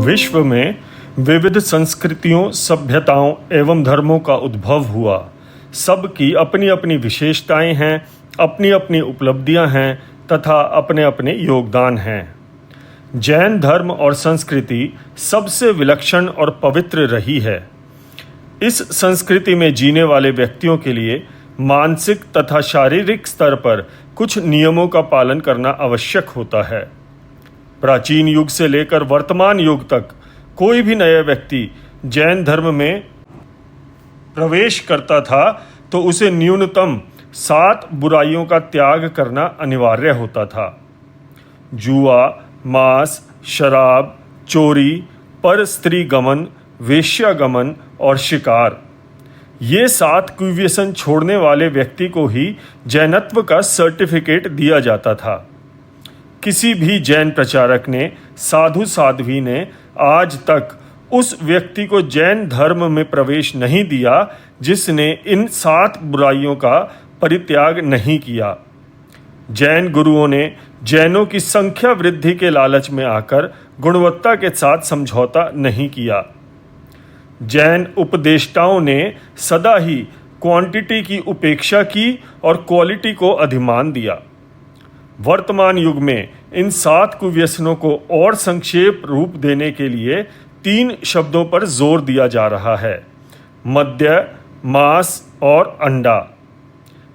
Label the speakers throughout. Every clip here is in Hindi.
Speaker 1: विश्व में विविध संस्कृतियों, सभ्यताओं एवं धर्मों का उद्भव हुआ। सबकी अपनी अपनी विशेषताएं हैं, अपनी अपनी उपलब्धियां हैं तथा अपने अपने योगदान हैं। जैन धर्म और संस्कृति सबसे विलक्षण और पवित्र रही है। इस संस्कृति में जीने वाले व्यक्तियों के लिए मानसिक तथा शारीरिक स्तर पर कुछ नियमों का पालन करना आवश्यक होता है। प्राचीन युग से लेकर वर्तमान युग तक कोई भी नया व्यक्ति जैन धर्म में प्रवेश करता था तो उसे न्यूनतम 7 बुराइयों का त्याग करना अनिवार्य होता था। जुआ, मांस, शराब, चोरी, पर स्त्री गमन, वेश्यागमन और शिकार। ये 7 कुव्यसन छोड़ने वाले व्यक्ति को ही जैनत्व का सर्टिफिकेट दिया जाता था। किसी भी जैन प्रचारक ने, साधु साध्वी ने आज तक उस व्यक्ति को जैन धर्म में प्रवेश नहीं दिया जिसने इन 7 बुराइयों का परित्याग नहीं किया। जैन गुरुओं ने जैनों की संख्या वृद्धि के लालच में आकर गुणवत्ता के साथ समझौता नहीं किया। जैन उपदेष्टाओं ने सदा ही क्वांटिटी की उपेक्षा की और क्वालिटी को अधिमान दिया। वर्तमान युग में इन 7 कुव्यसनों को और संक्षेप रूप देने के लिए 3 शब्दों पर जोर दिया जा रहा है: मद्य, मांस और अंडा।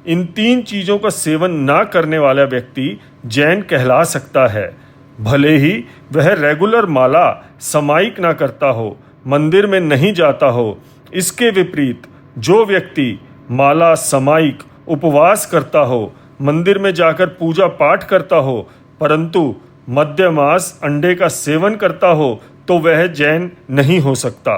Speaker 1: इन 3 चीज़ों का सेवन ना करने वाला व्यक्ति जैन कहला सकता है, भले ही वह रेगुलर माला समायिक ना करता हो, मंदिर में नहीं जाता हो। इसके विपरीत जो व्यक्ति माला समायिक, उपवास करता हो, मंदिर में जाकर पूजा पाठ करता हो, परंतु मद्य, मांस, अंडे का सेवन करता हो तो वह जैन नहीं हो सकता।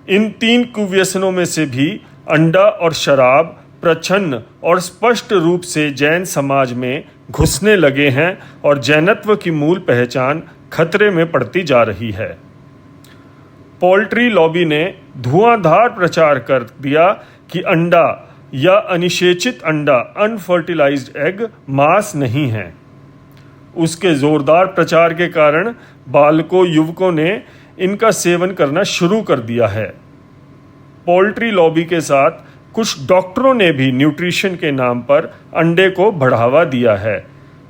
Speaker 1: इन 3 कुव्यसनों में से भी अंडा और शराब प्रच्छन्न और स्पष्ट रूप से जैन समाज में घुसने लगे हैं और जैनत्व की मूल पहचान खतरे में पड़ती जा रही है। पोल्ट्री लॉबी ने धुआंधार प्रचार कर दिया कि अंडा या अनिषेचित अंडा, अनफर्टिलाइज्ड एग, मांस नहीं है। उसके जोरदार प्रचार के कारण बालकों, युवकों ने इनका सेवन करना शुरू कर दिया है। पोल्ट्री लॉबी के साथ कुछ डॉक्टरों ने भी न्यूट्रिशन के नाम पर अंडे को बढ़ावा दिया है,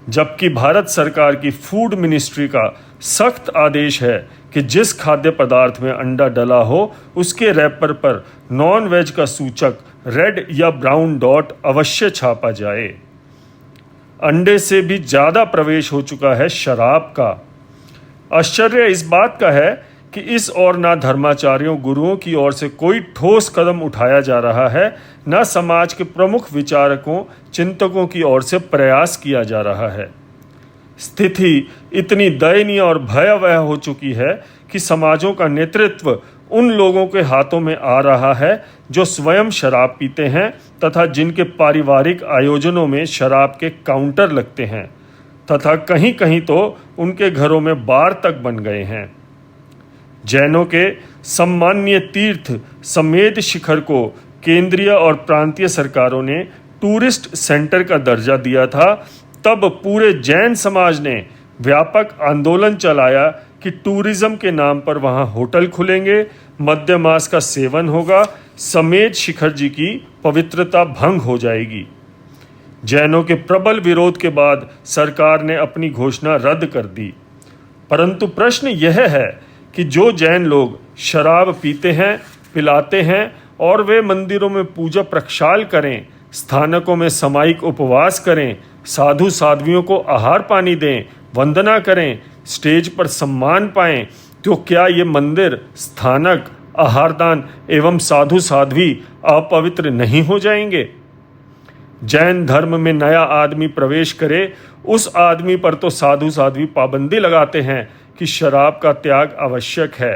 Speaker 1: जबकि भारत सरकार की फूड मिनिस्ट्री का सख्त आदेश है कि जिस खाद्य पदार्थ में अंडा डला हो उसके रैपर पर नॉन वेज का सूचक रेड या ब्राउन डॉट अवश्य छापा जाए। अंडे से भी ज़्यादा प्रवेश हो चुका है शराब का। आश्चर्य इस बात का है कि इस ओर ना धर्माचार्यों, गुरुओं की ओर से कोई ठोस कदम उठाया जा रहा है, न समाज के प्रमुख विचारकों, चिंतकों की ओर से प्रयास किया जा रहा है। स्थिति इतनी दयनीय और भयावह हो चुकी है कि समाजों का नेतृत्व उन लोगों के हाथों में आ रहा है जो स्वयं शराब पीते हैं तथा जिनके पारिवारिक आयोजनों में शराब के काउंटर लगते हैं तथा कहीं कहीं तो उनके घरों में बार तक बन गए हैं। जैनों के सम्माननीय तीर्थ समेध शिखर को केंद्रीय और प्रांतीय सरकारों ने टूरिस्ट सेंटर का दर्जा दिया था। तब पूरे जैन समाज ने व्यापक आंदोलन चलाया कि टूरिज्म के नाम पर वहां होटल खुलेंगे, मद्य मांस का सेवन होगा, समेध शिखर जी की पवित्रता भंग हो जाएगी। जैनों के प्रबल विरोध के बाद सरकार ने अपनी घोषणा रद्द कर दी। परंतु प्रश्न यह है कि जो जैन लोग शराब पीते हैं, पिलाते हैं और वे मंदिरों में पूजा प्रक्षाल करें, स्थानकों में सामूहिक उपवास करें, साधु साध्वियों को आहार पानी दें, वंदना करें, स्टेज पर सम्मान पाएं, तो क्या ये मंदिर, स्थानक, आहारदान एवं साधु साध्वी अपवित्र नहीं हो जाएंगे? जैन धर्म में नया आदमी प्रवेश करे, उस आदमी पर तो साधु साध्वी पाबंदी लगाते हैं कि शराब का त्याग आवश्यक है,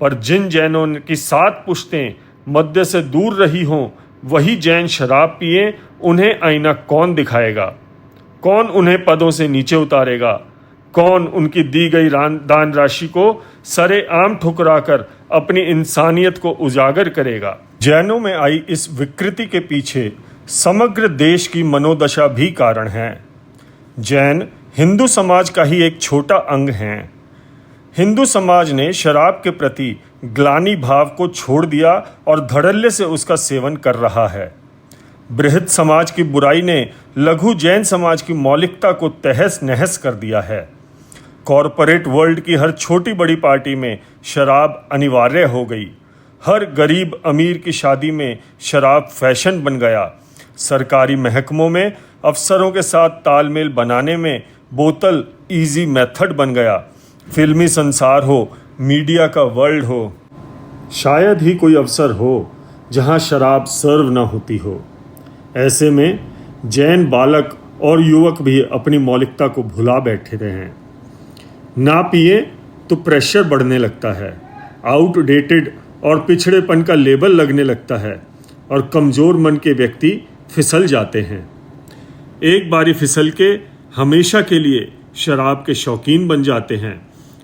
Speaker 1: पर जिन जैनों की 7 पुश्तें मद्य से दूर रही हों वही जैन शराब पिए, उन्हें आईना कौन दिखाएगा? कौन उन्हें पदों से नीचे उतारेगा? कौन उनकी दी गई दान राशि को सरेआम ठुकराकर अपनी इंसानियत को उजागर करेगा? जैनों में आई इस विकृति के पीछे समग्र देश की मनोदशा भी कारण है। जैन हिंदू समाज का ही एक छोटा अंग हैं। हिंदू समाज ने शराब के प्रति ग्लानि भाव को छोड़ दिया और धड़ल्ले से उसका सेवन कर रहा है। बृहद समाज की बुराई ने लघु जैन समाज की मौलिकता को तहस नहस कर दिया है। कॉरपोरेट वर्ल्ड की हर छोटी बड़ी पार्टी में शराब अनिवार्य हो गई। हर गरीब अमीर की शादी में शराब फैशन बन गया। सरकारी महकमों में अफसरों के साथ तालमेल बनाने में बोतल इजी मेथड बन गया। फिल्मी संसार हो, मीडिया का वर्ल्ड हो, शायद ही कोई अवसर हो जहां शराब सर्व न होती हो। ऐसे में जैन बालक और युवक भी अपनी मौलिकता को भुला बैठे रहे हैं। ना पिए तो प्रेशर बढ़ने लगता है, आउटडेटेड और पिछड़ेपन का लेबल लगने लगता है और कमज़ोर मन के व्यक्ति फिसल जाते हैं। एक बारी फिसल के हमेशा के लिए शराब के शौकीन बन जाते हैं,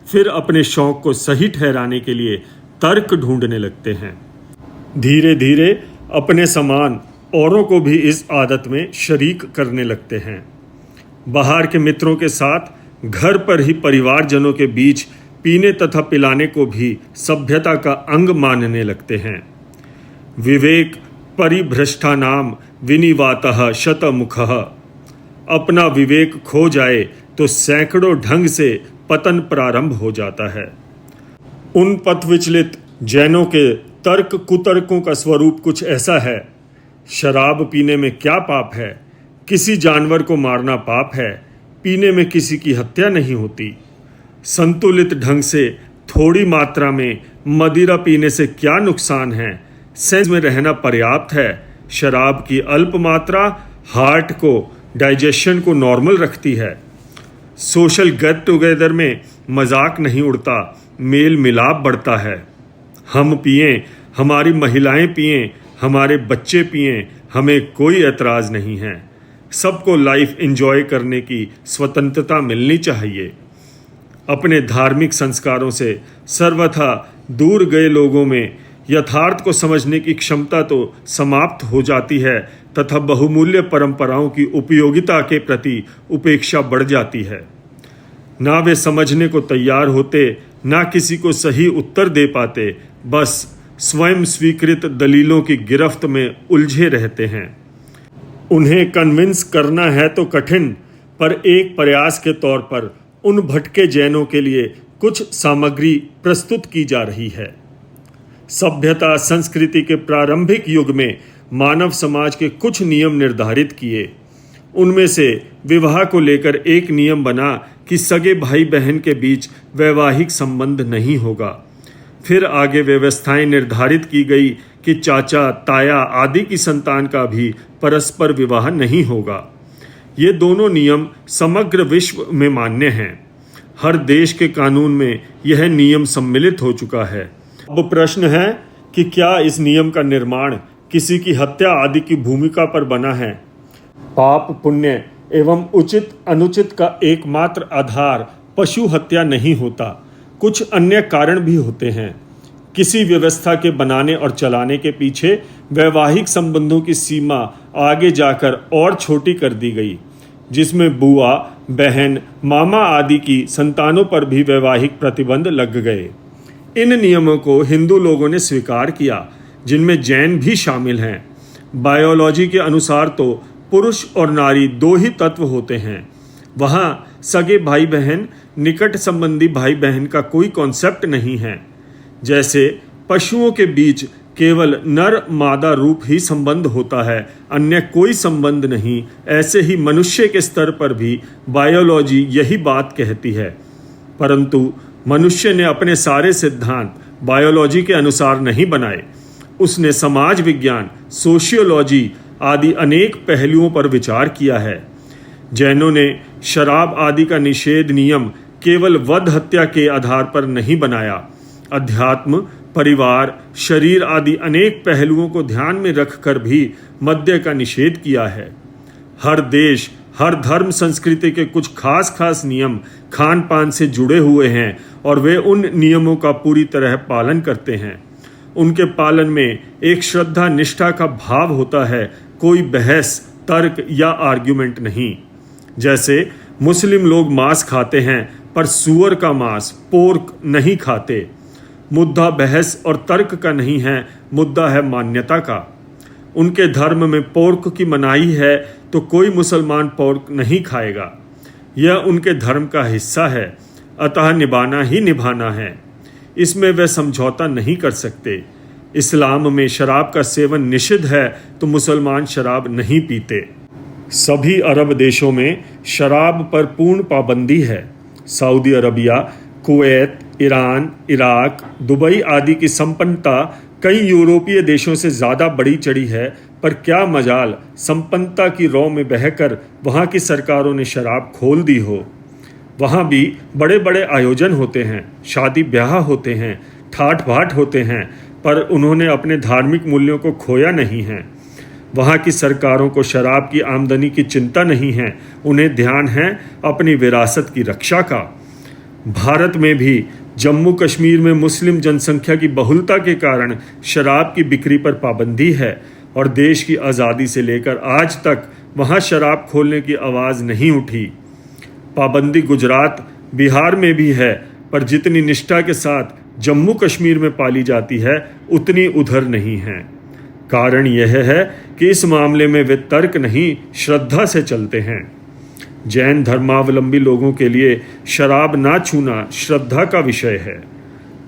Speaker 1: फिर अपने शौक को सही ठहराने के लिए तर्क ढूंढने लगते हैं। धीरे धीरे अपने समान औरों को भी इस आदत में शरीक करने लगते हैं। बाहर के मित्रों के साथ घर पर ही परिवारजनों के बीच पीने तथा पिलाने को भी सभ्यता का अंग मानने लगते हैं। विवेक परिभ्रष्टानाम विनिवातः शतमुखः। अपना विवेक खो जाए तो सैकड़ों ढंग से पतन प्रारंभ हो जाता है। उन पथ विचलित जैनों के तर्क कुतर्कों का स्वरूप कुछ ऐसा है। शराब पीने में क्या पाप है? किसी जानवर को मारना पाप है, पीने में किसी की हत्या नहीं होती। संतुलित ढंग से थोड़ी मात्रा में मदिरा पीने से क्या नुकसान है? सेंस में रहना पर्याप्त है। शराब की अल्प मात्रा हार्ट को, डाइजेशन को नॉर्मल रखती है। सोशल गेट टुगेदर में मजाक नहीं उड़ता, मेल मिलाप बढ़ता है। हम पिएं, हमारी महिलाएं पिएं, हमारे बच्चे पिएं, हमें कोई एतराज़ नहीं है। सबको लाइफ एंजॉय करने की स्वतंत्रता मिलनी चाहिए। अपने धार्मिक संस्कारों से सर्वथा दूर गए लोगों में यथार्थ को समझने की क्षमता तो समाप्त हो जाती है तथा बहुमूल्य परंपराओं की उपयोगिता के प्रति उपेक्षा बढ़ जाती है। ना वे समझने को तैयार होते, ना किसी को सही उत्तर दे पाते, बस स्वयं स्वीकृत दलीलों की गिरफ्त में उलझे रहते हैं। उन्हें कन्विंस करना है तो कठिन, पर एक प्रयास के तौर पर उन भटके जैनों के लिए कुछ सामग्री प्रस्तुत की जा रही है। सभ्यता संस्कृति के प्रारंभिक युग में मानव समाज के कुछ नियम निर्धारित किए। उनमें से विवाह को लेकर एक नियम बना कि सगे भाई बहन के बीच वैवाहिक संबंध नहीं होगा। फिर आगे व्यवस्थाएं निर्धारित की गई कि चाचा ताया आदि की संतान का भी परस्पर विवाह नहीं होगा। ये दोनों नियम समग्र विश्व में मान्य हैं। हर देश के कानून में यह नियम सम्मिलित हो चुका है। अब प्रश्न है कि क्या इस नियम का निर्माण किसी की हत्या आदि की भूमिका पर बना है? पाप पुण्य एवं उचित अनुचित का एकमात्र आधार पशु हत्या नहीं होता, कुछ अन्य कारण भी होते हैं। किसी व्यवस्था के बनाने और चलाने के पीछे वैवाहिक संबंधों की सीमा आगे जाकर और छोटी कर दी गई, जिसमें बुआ, बहन, मामा आदि की संतानों पर भी वैवाहिक प्रतिबंध लग गए। इन नियमों को हिंदू लोगों ने स्वीकार किया, जिनमें जैन भी शामिल हैं। बायोलॉजी के अनुसार तो पुरुष और नारी दो ही तत्व होते हैं। वहाँ सगे भाई बहन, निकट संबंधी भाई बहन का कोई कॉन्सेप्ट नहीं है। जैसे पशुओं के बीच केवल नर मादा रूप ही संबंध होता है, अन्य कोई संबंध नहीं, ऐसे ही मनुष्य के स्तर पर भी बायोलॉजी यही बात कहती है। परंतु मनुष्य ने अपने सारे सिद्धांत बायोलॉजी के अनुसार नहीं बनाए। उसने समाज विज्ञान, सोशियोलॉजी आदि अनेक पहलुओं पर विचार किया है। जैनों ने शराब आदि का निषेध नियम केवल वध हत्या के आधार पर नहीं बनाया। अध्यात्म, परिवार, शरीर आदि अनेक पहलुओं को ध्यान में रखकर भी मद्य का निषेध किया है। हर देश, हर धर्म संस्कृति के कुछ खास नियम खान पान से जुड़े हुए हैं और वे उन नियमों का पूरी तरह पालन करते हैं। उनके पालन में एक श्रद्धा निष्ठा का भाव होता है, कोई बहस, तर्क या आर्ग्यूमेंट नहीं। जैसे मुस्लिम लोग मांस खाते हैं पर सूअर का मांस पोर्क नहीं खाते। मुद्दा बहस और तर्क का नहीं है, मुद्दा है मान्यता का। उनके धर्म में पोर्क की मनाही है तो कोई मुसलमान पोर्क नहीं खाएगा। यह उनके धर्म का हिस्सा है, अतः निभाना ही निभाना है। इसमें वे समझौता नहीं कर सकते। इस्लाम में शराब का सेवन निषिद्ध है तो मुसलमान शराब नहीं पीते। सभी अरब देशों में शराब पर पूर्ण पाबंदी है। Saudi Arabia, Kuwait, Iran, Iraq, Dubai आदि की संपन्नता कई यूरोपीय देशों से ज़्यादा बढ़ी चढ़ी है, पर क्या मजाल संपन्नता की रौ में बहकर वहाँ की सरकारों ने शराब खोल दी हो। वहाँ भी बड़े बड़े आयोजन होते हैं, शादी ब्याह होते हैं, ठाठ बाट होते हैं, पर उन्होंने अपने धार्मिक मूल्यों को खोया नहीं है। वहाँ की सरकारों को शराब की आमदनी की चिंता नहीं है, उन्हें ध्यान है अपनी विरासत की रक्षा का। भारत में भी जम्मू कश्मीर में मुस्लिम जनसंख्या की बहुलता के कारण शराब की बिक्री पर पाबंदी है और देश की आज़ादी से लेकर आज तक वहाँ शराब खोलने की आवाज़ नहीं उठी। पाबंदी गुजरात, बिहार में भी है, पर जितनी निष्ठा के साथ जम्मू कश्मीर में पाली जाती है उतनी उधर नहीं है। कारण यह है कि इस मामले में वे तर्क नहीं श्रद्धा से चलते हैं। जैन धर्मावलंबी लोगों के लिए शराब ना छूना श्रद्धा का विषय है।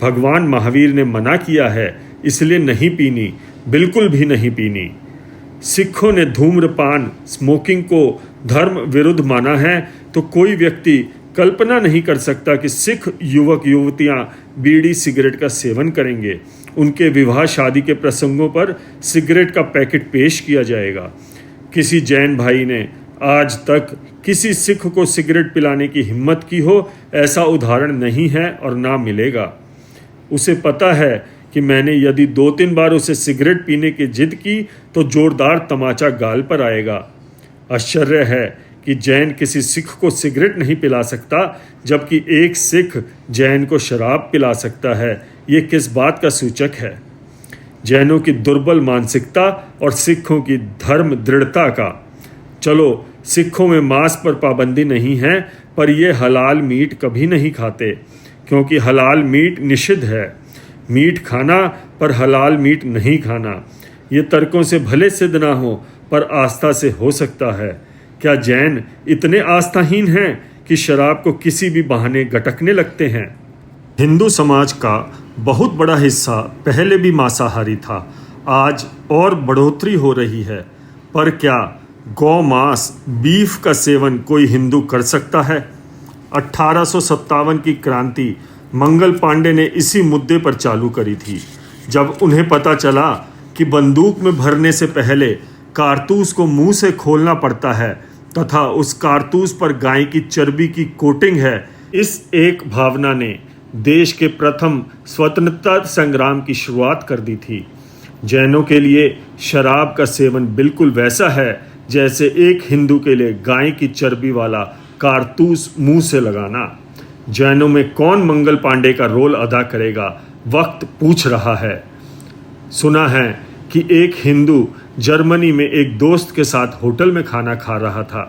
Speaker 1: भगवान महावीर ने मना किया है, इसलिए नहीं पीनी, बिल्कुल भी नहीं पीनी। सिखों ने धूम्रपान, स्मोकिंग को धर्म विरुद्ध माना है, तो कोई व्यक्ति कल्पना नहीं कर सकता कि सिख युवक युवतियां बीड़ी सिगरेट का सेवन करेंगे। उनके विवाह शादी के प्रसंगों पर सिगरेट का पैकेट पेश किया जाएगा। किसी जैन भाई ने आज तक किसी सिख को सिगरेट पिलाने की हिम्मत की हो, ऐसा उदाहरण नहीं है और ना मिलेगा। उसे पता है कि मैंने यदि 2-3 बार उसे सिगरेट पीने की जिद की तो जोरदार तमाचा गाल पर आएगा। आश्चर्य है कि जैन किसी सिख को सिगरेट नहीं पिला सकता, जबकि एक सिख जैन को शराब पिला सकता है। ये किस बात का सूचक है? जैनों की दुर्बल मानसिकता और सिखों की धर्म दृढ़ता का। चलो, सिखों में मांस पर पाबंदी नहीं है, पर ये हलाल मीट कभी नहीं खाते, क्योंकि हलाल मीट निषिद्ध है। मीट खाना पर हलाल मीट नहीं खाना, ये तर्कों से भले सिद्ध ना हो, पर आस्था से हो सकता है। क्या जैन इतने आस्थाहीन हैं कि शराब को किसी भी बहाने गटकने लगते हैं? हिंदू समाज का बहुत बड़ा हिस्सा पहले भी मांसाहारी था, आज और बढ़ोतरी हो रही है। पर क्या गौ मांस, बीफ का सेवन कोई हिंदू कर सकता है? 1857 की क्रांति मंगल पांडे ने इसी मुद्दे पर चालू करी थी, जब उन्हें पता चला कि बंदूक में भरने से पहले कारतूस को मुंह से खोलना पड़ता है तथा उस कारतूस पर गाय की चर्बी की कोटिंग है। इस एक भावना ने देश के प्रथम स्वतंत्रता संग्राम की शुरुआत कर दी थी। जैनों के लिए शराब का सेवन बिल्कुल वैसा है जैसे एक हिंदू के लिए गाय की चर्बी वाला कारतूस मुंह से लगाना। जैनों में कौन मंगल पांडे का रोल अदा करेगा, वक्त पूछ रहा है। सुना है कि एक हिंदू जर्मनी में एक दोस्त के साथ होटल में खाना खा रहा था।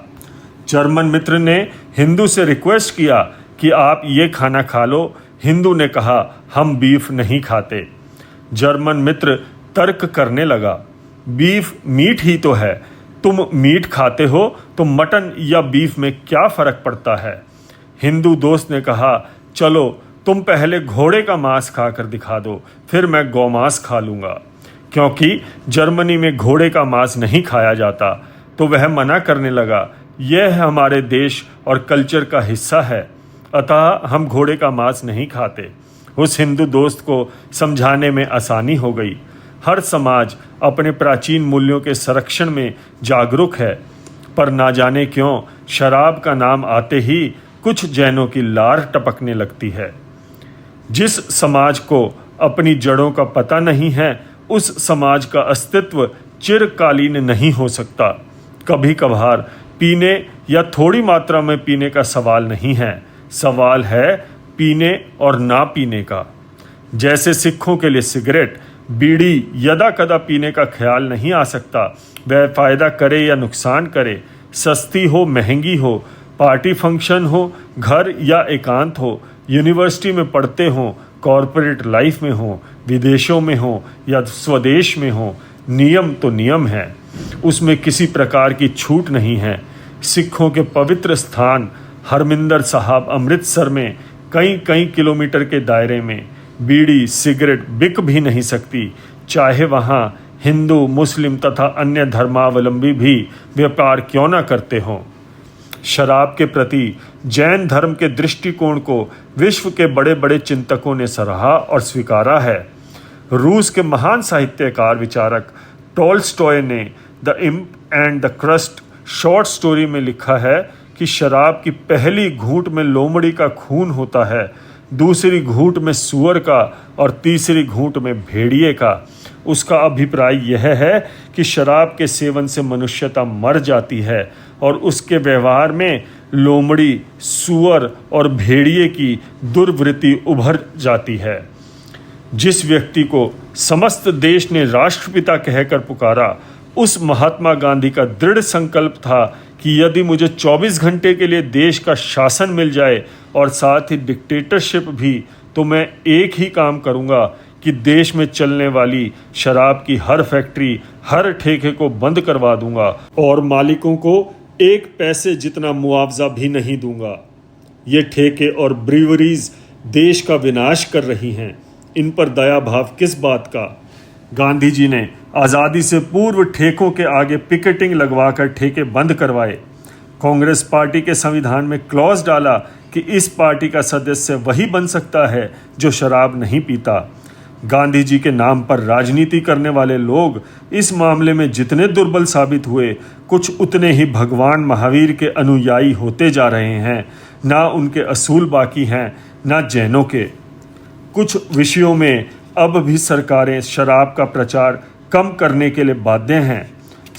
Speaker 1: जर्मन मित्र ने हिंदू से रिक्वेस्ट किया कि आप ये खाना खा लो। हिंदू ने कहा, हम बीफ नहीं खाते। जर्मन मित्र तर्क करने लगा, बीफ मीट ही तो है, तुम मीट खाते हो तो मटन या बीफ में क्या फ़र्क पड़ता है? हिंदू दोस्त ने कहा, चलो तुम पहले घोड़े का मांस खाकर दिखा दो, फिर मैं गौमांस खा लूँगा। क्योंकि जर्मनी में घोड़े का मांस नहीं खाया जाता, तो वह मना करने लगा, यह हमारे देश और कल्चर का हिस्सा है, अतः हम घोड़े का मांस नहीं खाते। उस हिंदू दोस्त को समझाने में आसानी हो गई। हर समाज अपने प्राचीन मूल्यों के संरक्षण में जागरूक है, पर ना जाने क्यों शराब का नाम आते ही कुछ जैनों की लार टपकने लगती है। जिस समाज को अपनी जड़ों का पता नहीं है, उस समाज का अस्तित्व चिरकालीन नहीं हो सकता। कभी कभार पीने या थोड़ी मात्रा में पीने का सवाल नहीं है, सवाल है पीने और ना पीने का। जैसे सिखों के लिए सिगरेट, बीड़ी यदा कदा पीने का ख्याल नहीं आ सकता, वह फ़ायदा करे या नुकसान करे, सस्ती हो महंगी हो, पार्टी फंक्शन हो, घर या एकांत हो, यूनिवर्सिटी में पढ़ते हो, कॉरपोरेट लाइफ में हो, विदेशों में हो या स्वदेश में हो, नियम तो नियम है, उसमें किसी प्रकार की छूट नहीं है। सिखों के पवित्र स्थान हरमिंदर साहब अमृतसर में कई कई किलोमीटर के दायरे में बीड़ी सिगरेट बिक भी नहीं सकती, चाहे वहाँ हिंदू मुस्लिम तथा अन्य धर्मावलंबी भी व्यापार क्यों न करते हों। शराब के प्रति जैन धर्म के दृष्टिकोण को विश्व के बड़े बड़े चिंतकों ने सराहा और स्वीकारा है। रूस के महान साहित्यकार विचारक टॉल्स्टॉय ने the imp and the crust short story में लिखा है कि शराब की पहली घूंट में लोमड़ी का खून होता है, दूसरी घूंट में सूअर का और तीसरी घूंट में भेड़िए का। उसका अभिप्राय यह है कि शराब के सेवन से मनुष्यता मर जाती है और उसके व्यवहार में लोमड़ी, सूअर और भेड़िए की दुर्वृत्ति उभर जाती है। जिस व्यक्ति को समस्त देश ने राष्ट्रपिता कहकर पुकारा, उस महात्मा गांधी का दृढ़ संकल्प था कि यदि मुझे 24 घंटे के लिए देश का शासन मिल जाए और साथ ही डिक्टेटरशिप भी, तो मैं एक ही काम करूंगा कि देश में चलने वाली शराब की हर फैक्ट्री, हर ठेके को बंद करवा दूंगा और मालिकों को 1 पैसे जितना मुआवजा भी नहीं दूंगा। ये ठेके और ब्रीवरीज देश का विनाश कर रही हैं, इन पर दया भाव किस बात का। गांधी जी ने आज़ादी से पूर्व ठेकों के आगे पिकेटिंग लगवाकर ठेके बंद करवाए। कांग्रेस पार्टी के संविधान में क्लॉज डाला कि इस पार्टी का सदस्य वही बन सकता है जो शराब नहीं पीता। गांधी जी के नाम पर राजनीति करने वाले लोग इस मामले में जितने दुर्बल साबित हुए, कुछ उतने ही भगवान महावीर के अनुयायी होते जा रहे हैं। ना उनके असूल बाकी हैं, ना जैनों के। कुछ विषयों में अब भी सरकारें शराब का प्रचार कम करने के लिए बाध्य हैं।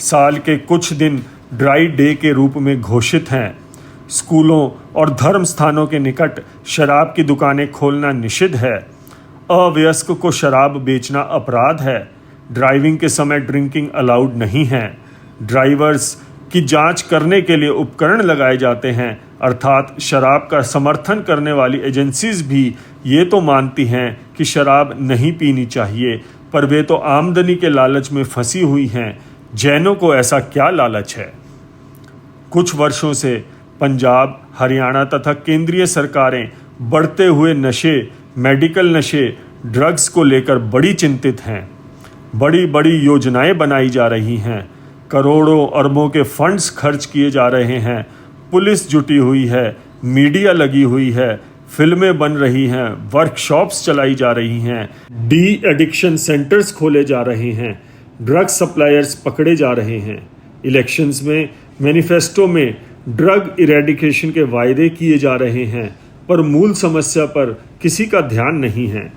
Speaker 1: साल के कुछ दिन ड्राई डे के रूप में घोषित हैं। स्कूलों और धर्म स्थानों के निकट शराब की दुकानें खोलना निषिद्ध है। अवयस्क को शराब बेचना अपराध है। ड्राइविंग के समय ड्रिंकिंग अलाउड नहीं है। ड्राइवर्स की जांच करने के लिए उपकरण लगाए जाते हैं, अर्थात शराब का समर्थन करने वाली एजेंसीज भी ये तो मानती हैं कि शराब नहीं पीनी चाहिए, पर वे तो आमदनी के लालच में फंसी हुई हैं। जैनों को ऐसा क्या लालच है। कुछ वर्षों से पंजाब, हरियाणा तथा केंद्रीय सरकारें बढ़ते हुए नशे, मेडिकल नशे, ड्रग्स को लेकर बड़ी चिंतित हैं। बड़ी बड़ी योजनाएं बनाई जा रही हैं, करोड़ों अरबों के फंड्स खर्च किए जा रहे हैं, पुलिस जुटी हुई है, मीडिया लगी हुई है, फिल्में बन रही हैं, वर्कशॉप्स चलाई जा रही हैं, डी एडिक्शन सेंटर्स खोले जा रहे हैं, ड्रग सप्लायर्स पकड़े जा रहे हैं। इलेक्शंस में मैनिफेस्टो में ड्रग इरेडिकेशन के वायदे किए जा रहे हैं, पर मूल समस्या पर किसी का ध्यान नहीं है।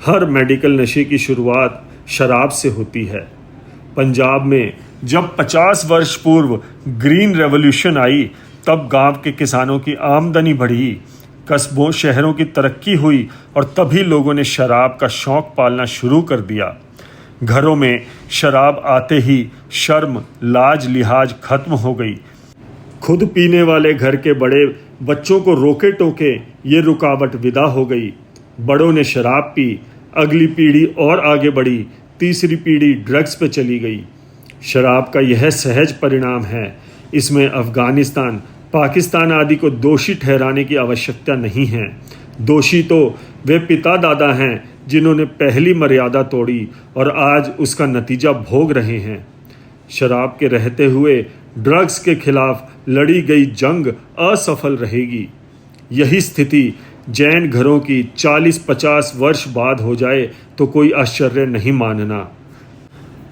Speaker 1: हर मेडिकल नशे की शुरुआत शराब से होती है। पंजाब में जब 50 वर्ष पूर्व ग्रीन रेवोल्यूशन आई, तब गांव के किसानों की आमदनी बढ़ी, कस्बों शहरों की तरक्की हुई और तभी लोगों ने शराब का शौक पालना शुरू कर दिया। घरों में शराब आते ही शर्म, लाज लिहाज खत्म हो गई। खुद पीने वाले घर के बड़े बच्चों को रोके टोके ये रुकावट विदा हो गई। बड़ों ने शराब पी, अगली पीढ़ी और आगे बढ़ी, तीसरी पीढ़ी ड्रग्स पे चली गई। शराब का यह सहज परिणाम है। इसमें अफगानिस्तान, पाकिस्तान आदि को दोषी ठहराने की आवश्यकता नहीं है। दोषी तो वे पिता दादा हैं जिन्होंने पहली मर्यादा तोड़ी और आज उसका नतीजा भोग रहे हैं। शराब के रहते हुए ड्रग्स के खिलाफ लड़ी गई जंग असफल रहेगी। यही स्थिति जैन घरों की 40-50 वर्ष बाद हो जाए तो कोई आश्चर्य नहीं मानना।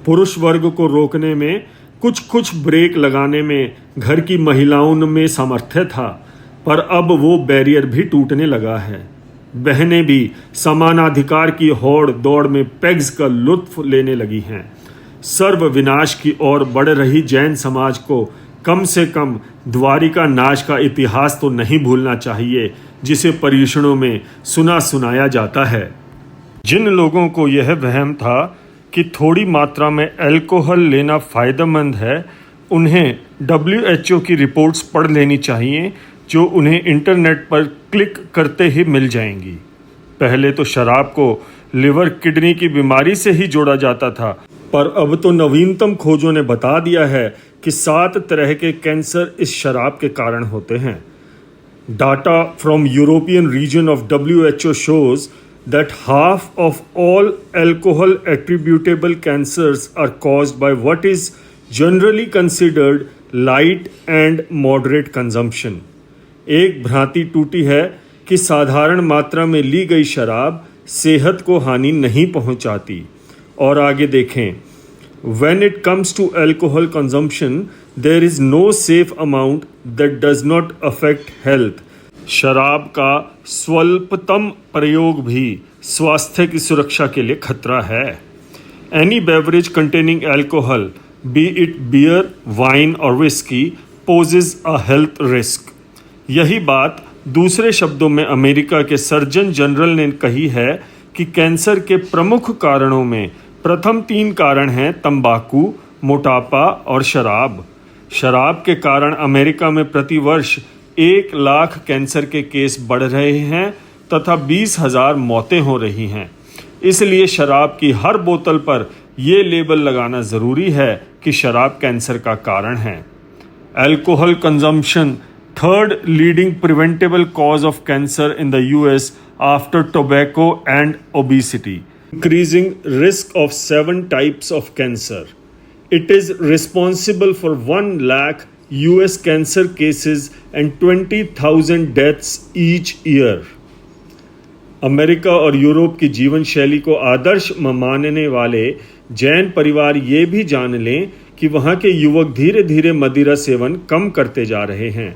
Speaker 1: पुरुष वर्ग को रोकने में, कुछ ब्रेक लगाने में घर की महिलाओं में सामर्थ्य था, पर अब वो बैरियर भी टूटने लगा है। बहनें भी समानाधिकार की होड़ दौड़ में पेग्स का लुत्फ लेने लगी हैं। सर्व विनाश की ओर बढ़ रही जैन समाज को कम से कम द्वारिका नाश का इतिहास तो नहीं भूलना चाहिए, जिसे पर्युषणों में सुना सुनाया जाता है। जिन लोगों को यह वहम था कि थोड़ी मात्रा में अल्कोहल लेना फ़ायदेमंद है, उन्हें WHO की रिपोर्ट्स पढ़ लेनी चाहिए। जो उन्हें इंटरनेट पर क्लिक करते ही मिल जाएंगी। पहले तो शराब को लिवर किडनी की बीमारी से ही जोड़ा जाता था, पर अब तो नवीनतम खोजों ने बता दिया है कि 7 तरह के कैंसर इस शराब के कारण होते हैं। Data from European region of WHO shows that half of all alcohol attributable cancers are caused by what is generally considered light and moderate consumption. एक भ्रांति टूटी है कि साधारण मात्रा में ली गई शराब सेहत को हानि नहीं पहुंचाती। और आगे देखें, When it comes to alcohol consumption, there is no safe amount that does not affect health. शराब का स्वल्पतम प्रयोग भी स्वास्थ्य की सुरक्षा के लिए खतरा है। Any beverage containing alcohol, be it beer, wine or whiskey, poses a health risk. यही बात दूसरे शब्दों में अमेरिका के सर्जन जनरल ने कही है कि कैंसर के प्रमुख कारणों में प्रथम 3 कारण हैं तंबाकू, मोटापा और शराब। शराब के कारण अमेरिका में प्रतिवर्ष 1 लाख कैंसर के केस बढ़ रहे हैं तथा 20,000 मौतें हो रही हैं। इसलिए शराब की हर बोतल पर यह लेबल लगाना ज़रूरी है कि शराब कैंसर का कारण है। Alcohol consumption, third leading preventable cause of cancer in the US after tobacco and obesity. Increasing risk of 7 types of cancer. It is responsible for 1 lakh US cancer cases and 20,000 deaths each year. America और यूरोप की जीवन शैली को आदर्श मानने वाले जैन परिवार ये भी जान लें कि वहाँ के युवक धीरे धीरे मदिरा सेवन कम करते जा रहे हैं।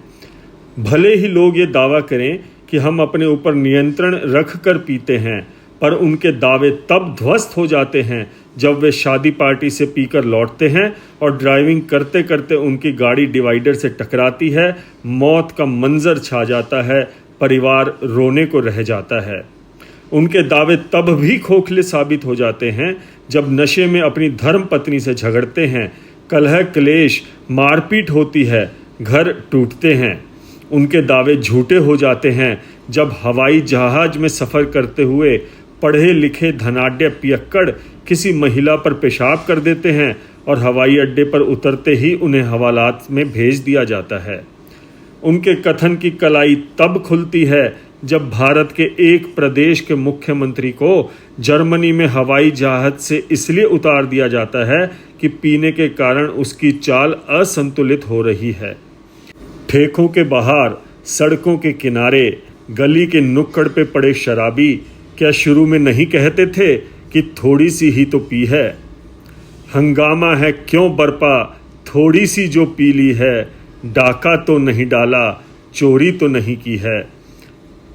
Speaker 1: भले ही लोग ये दावा करें कि हम अपने ऊपर नियंत्रण रख कर पीते हैं, पर उनके दावे तब ध्वस्त हो जाते हैं जब वे शादी पार्टी से पीकर लौटते हैं और ड्राइविंग करते करते उनकी गाड़ी डिवाइडर से टकराती है। मौत का मंजर छा जाता है, परिवार रोने को रह जाता है। उनके दावे तब भी खोखले साबित हो जाते हैं जब नशे में अपनी धर्म पत्नी से झगड़ते हैं, कलह क्लेश मारपीट होती है, घर टूटते हैं। उनके दावे झूठे हो जाते हैं जब हवाई जहाज में सफ़र करते हुए पढ़े लिखे धनाढ्य पियक्कड़ किसी महिला पर पेशाब कर देते हैं और हवाई अड्डे पर उतरते ही उन्हें हवालात में भेज दिया जाता है। उनके कथन की कलाई तब खुलती है जब भारत के एक प्रदेश के मुख्यमंत्री को जर्मनी में हवाई जहाज से इसलिए उतार दिया जाता है कि पीने के कारण उसकी चाल असंतुलित हो रही है। ठेकों के बाहर, सड़कों के किनारे, गली के नुक्कड़ पे पड़े शराबी क्या शुरू में नहीं कहते थे कि थोड़ी सी ही तो पी है? हंगामा है क्यों बरपा, थोड़ी सी जो पी ली है, डाका तो नहीं डाला, चोरी तो नहीं की है।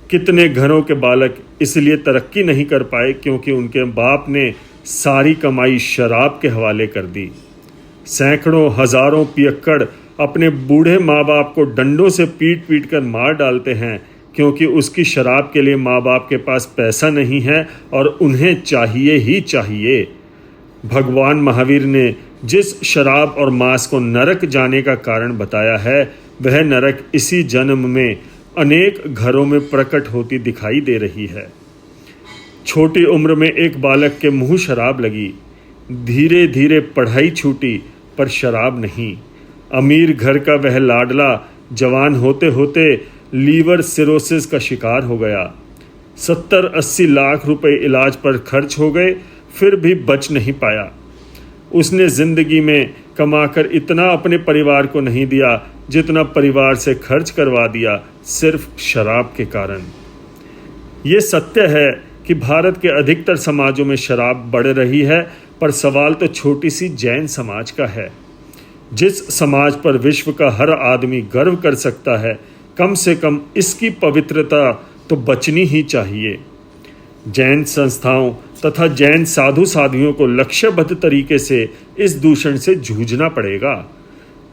Speaker 1: कितने घरों के बालक इसलिए तरक्की नहीं कर पाए क्योंकि उनके बाप ने सारी कमाई शराब के हवाले कर दी। सैकड़ों हजारों पियक्कड़ अपने बूढ़े माँ बाप को डंडों से पीट पीट कर मार डालते हैं क्योंकि उसकी शराब के लिए माँ बाप के पास पैसा नहीं है और उन्हें चाहिए ही चाहिए। भगवान महावीर ने जिस शराब और मांस को नरक जाने का कारण बताया है, वह नरक इसी जन्म में अनेक घरों में प्रकट होती दिखाई दे रही है। छोटी उम्र में एक बालक के मुंह शराब लगी, धीरे धीरे पढ़ाई छूटी, पर शराब नहीं। अमीर घर का वह लाडला जवान होते होते लीवर सिरोसिस का शिकार हो गया। 70-80 लाख रुपए इलाज पर खर्च हो गए, फिर भी बच नहीं पाया। उसने जिंदगी में कमाकर इतना अपने परिवार को नहीं दिया जितना परिवार से खर्च करवा दिया, सिर्फ शराब के कारण। ये सत्य है कि भारत के अधिकतर समाजों में शराब बढ़ रही है, पर सवाल तो छोटी सी जैन समाज का है। जिस समाज पर विश्व का हर आदमी गर्व कर सकता है, कम से कम इसकी पवित्रता तो बचनी ही चाहिए। जैन संस्थाओं तथा जैन साधु साध्वियों को लक्ष्यबद्ध तरीके से इस दूषण से जूझना पड़ेगा।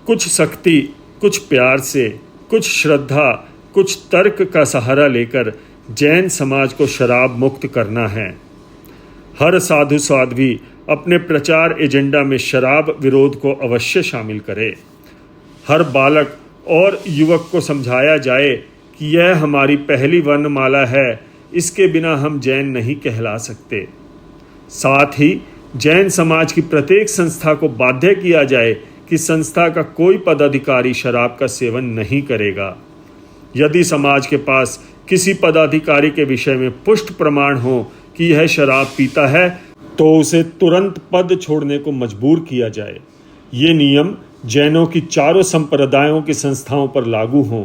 Speaker 1: कुछ शक्ति, कुछ प्यार से, कुछ श्रद्धा, कुछ तर्क का सहारा लेकर जैन समाज को शराब मुक्त करना है। हर साधु साध्वी अपने प्रचार एजेंडा में शराब विरोध को अवश्य शामिल करे। हर बालक और युवक को समझाया जाए कि यह हमारी पहली वर्णमाला है, इसके बिना हम जैन नहीं कहला सकते। साथ ही जैन समाज की प्रत्येक संस्था को बाध्य किया जाए कि संस्था का कोई पदाधिकारी शराब का सेवन नहीं करेगा। यदि समाज के पास किसी पदाधिकारी के विषय में पुष्ट प्रमाण हो कि यह शराब पीता है तो उसे तुरंत पद छोड़ने को मजबूर किया जाए। ये नियम जैनों की चारों संप्रदायों की संस्थाओं पर लागू हों।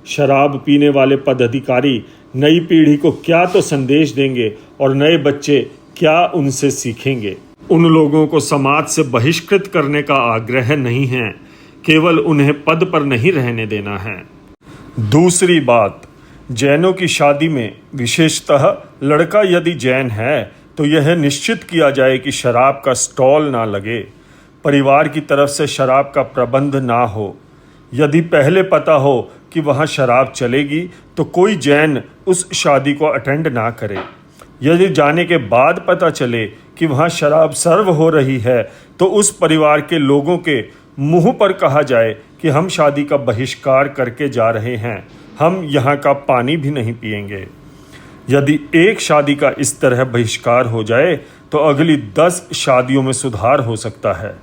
Speaker 1: शराब पीने वाले पदाधिकारी नई पीढ़ी को क्या तो संदेश देंगे और नए बच्चे क्या उनसे सीखेंगे। उन लोगों को समाज से बहिष्कृत करने का आग्रह नहीं है, केवल उन्हें पद पर नहीं रहने देना है। दूसरी बात, जैनों की शादी में विशेषतः लड़का यदि जैन है तो यह निश्चित किया जाए कि शराब का स्टॉल ना लगे, परिवार की तरफ से शराब का प्रबंध ना हो। यदि पहले पता हो कि वहाँ शराब चलेगी तो कोई जैन उस शादी को अटेंड ना करे। यदि जाने के बाद पता चले कि वहाँ शराब सर्व हो रही है तो उस परिवार के लोगों के मुंह पर कहा जाए कि हम शादी का बहिष्कार करके जा रहे हैं, हम यहाँ का पानी भी नहीं पिएंगे। यदि एक शादी का इस तरह बहिष्कार हो जाए तो अगली 10 शादियों में सुधार हो सकता है।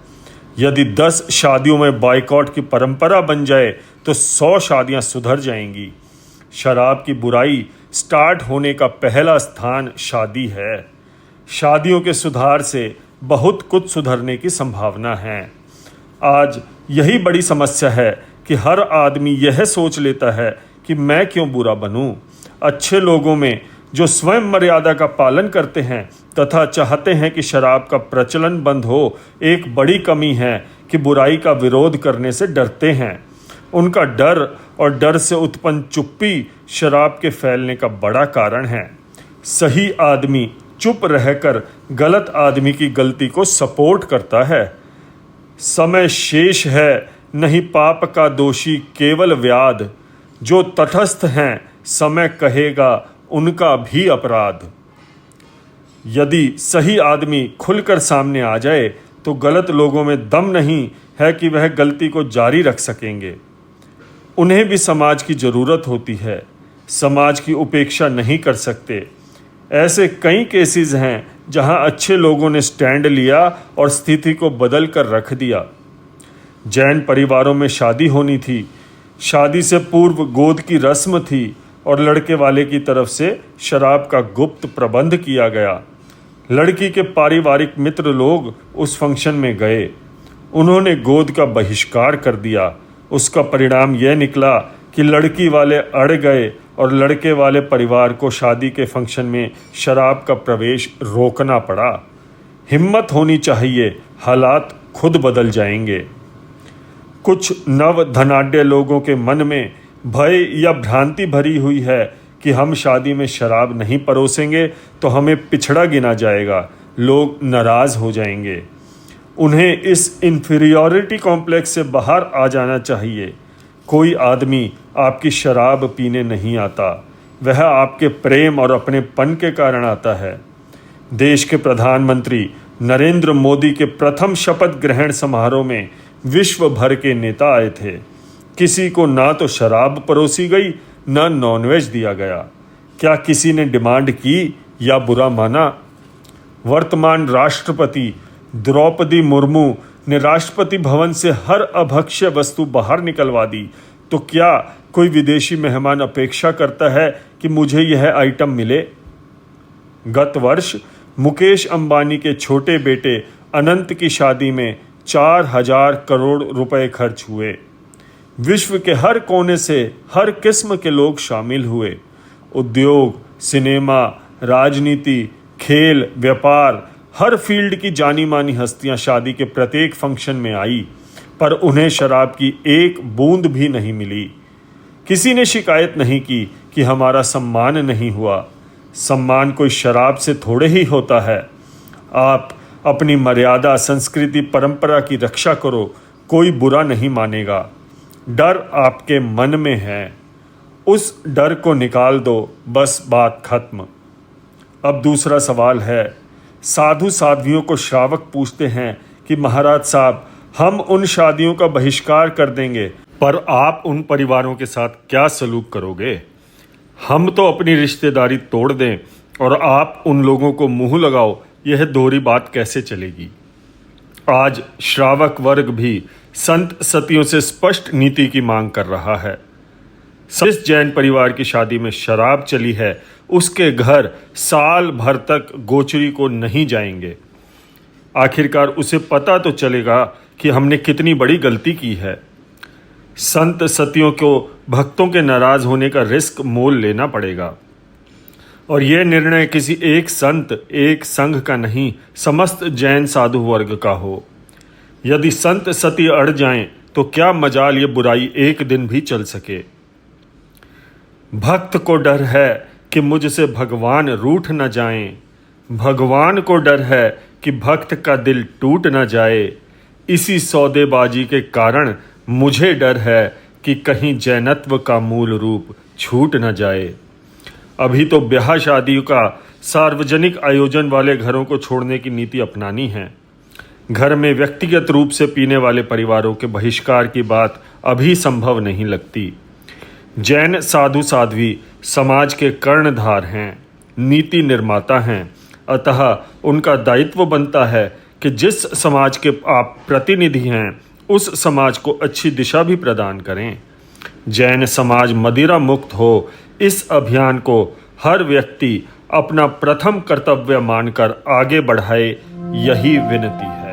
Speaker 1: यदि 10 शादियों में बायकॉट की परंपरा बन जाए तो 100 शादियां सुधर जाएंगी। शराब की बुराई स्टार्ट होने का पहला स्थान शादी है। शादियों के सुधार से बहुत कुछ सुधरने की संभावना है। आज यही बड़ी समस्या है कि हर आदमी यह सोच लेता है कि मैं क्यों बुरा बनूं। अच्छे लोगों में जो स्वयं मर्यादा का पालन करते हैं तथा चाहते हैं कि शराब का प्रचलन बंद हो, एक बड़ी कमी है कि बुराई का विरोध करने से डरते हैं। उनका डर और डर से उत्पन्न चुप्पी शराब के फैलने का बड़ा कारण है। सही आदमी चुप रहकर गलत आदमी की गलती को सपोर्ट करता है। समय शेष है, नहीं पाप का दोषी केवल व्याध। जो तटस्थ हैं समय कहेगा उनका भी अपराध। यदि सही आदमी खुलकर सामने आ जाए तो गलत लोगों में दम नहीं है कि वह गलती को जारी रख सकेंगे। उन्हें भी समाज की ज़रूरत होती है, समाज की उपेक्षा नहीं कर सकते। ऐसे कई केसेस हैं जहां अच्छे लोगों ने स्टैंड लिया और स्थिति को बदल कर रख दिया। जैन परिवारों में शादी होनी थी। शादी से पूर्व गोद की रस्म थी और लड़के वाले की तरफ से शराब का गुप्त प्रबंध किया गया। लड़की के पारिवारिक मित्र लोग उस फंक्शन में गए। उन्होंने गोद का बहिष्कार कर दिया। उसका परिणाम यह निकला कि लड़की वाले अड़ गए और लड़के वाले परिवार को शादी के फंक्शन में शराब का प्रवेश रोकना पड़ा। हिम्मत होनी चाहिए, हालात खुद बदल जाएंगे। कुछ नव धनाढ्य लोगों के मन में भय या भ्रांति भरी हुई है कि हम शादी में शराब नहीं परोसेंगे तो हमें पिछड़ा गिना जाएगा, लोग नाराज हो जाएंगे। उन्हें इस इन्फीरियॉरिटी कॉम्प्लेक्स से बाहर आ जाना चाहिए। कोई आदमी आपकी शराब पीने नहीं आता, वह आपके प्रेम और अपनेपन के कारण आता है। देश के प्रधानमंत्री नरेंद्र मोदी के प्रथम शपथ ग्रहण समारोह में विश्व भर के नेता आए थे। किसी को ना तो शराब परोसी गई, ना नॉनवेज दिया गया। क्या किसी ने डिमांड की या बुरा माना? वर्तमान राष्ट्रपति द्रौपदी मुर्मू ने राष्ट्रपति भवन से हर अभक्ष्य वस्तु बाहर निकलवा दी, तो क्या कोई विदेशी मेहमान अपेक्षा करता है कि मुझे यह आइटम मिले? गत वर्ष मुकेश अंबानी के छोटे बेटे अनंत की शादी में 4000 करोड़ रुपए खर्च हुए। विश्व के हर कोने से हर किस्म के लोग शामिल हुए। उद्योग, सिनेमा, राजनीति, खेल, व्यापार, हर फील्ड की जानी मानी हस्तियां शादी के प्रत्येक फंक्शन में आई, पर उन्हें शराब की एक बूंद भी नहीं मिली। किसी ने शिकायत नहीं की कि हमारा सम्मान नहीं हुआ। सम्मान कोई शराब से थोड़े ही होता है। आप अपनी मर्यादा, संस्कृति, परंपरा की रक्षा करो, कोई बुरा नहीं मानेगा। डर आपके मन में है, उस डर को निकाल दो, बस बात खत्म। अब दूसरा सवाल है, साधु साध्वियों को श्रावक पूछते हैं कि महाराज साहब, हम उन शादियों का बहिष्कार कर देंगे पर आप उन परिवारों के साथ क्या सलूक करोगे? हम तो अपनी रिश्तेदारी तोड़ दें और आप उन लोगों को मुंह लगाओ, यह दोहरी बात कैसे चलेगी? आज श्रावक वर्ग भी संत सतियों से स्पष्ट नीति की मांग कर रहा है। जिस जैन परिवार की शादी में शराब चली है, उसके घर साल भर तक गोचरी को नहीं जाएंगे। आखिरकार उसे पता तो चलेगा कि हमने कितनी बड़ी गलती की है। संत सतियों को भक्तों के नाराज होने का रिस्क मोल लेना पड़ेगा, और यह निर्णय किसी एक संत एक संघ का नहीं, समस्त जैन साधु वर्ग का हो। यदि संत सती अड़ जाएं तो क्या मजाल ये बुराई एक दिन भी चल सके। भक्त को डर है कि मुझसे भगवान रूठ न जाएं, भगवान को डर है कि भक्त का दिल टूट न जाए। इसी सौदेबाजी के कारण मुझे डर है कि कहीं जैनत्व का मूल रूप छूट न जाए। अभी तो ब्याह शादी का सार्वजनिक आयोजन वाले घरों को छोड़ने की नीति अपनानी है। घर में व्यक्तिगत रूप से पीने वाले परिवारों के बहिष्कार की बात अभी संभव नहीं लगती। जैन साधु साध्वी समाज के कर्णधार हैं, नीति निर्माता हैं, अतः उनका दायित्व बनता है कि जिस समाज के आप प्रतिनिधि हैं उस समाज को अच्छी दिशा भी प्रदान करें। जैन समाज मदिरा मुक्त हो, इस अभियान को हर व्यक्ति अपना प्रथम कर्तव्य मानकर आगे बढ़ाए, यही विनती है।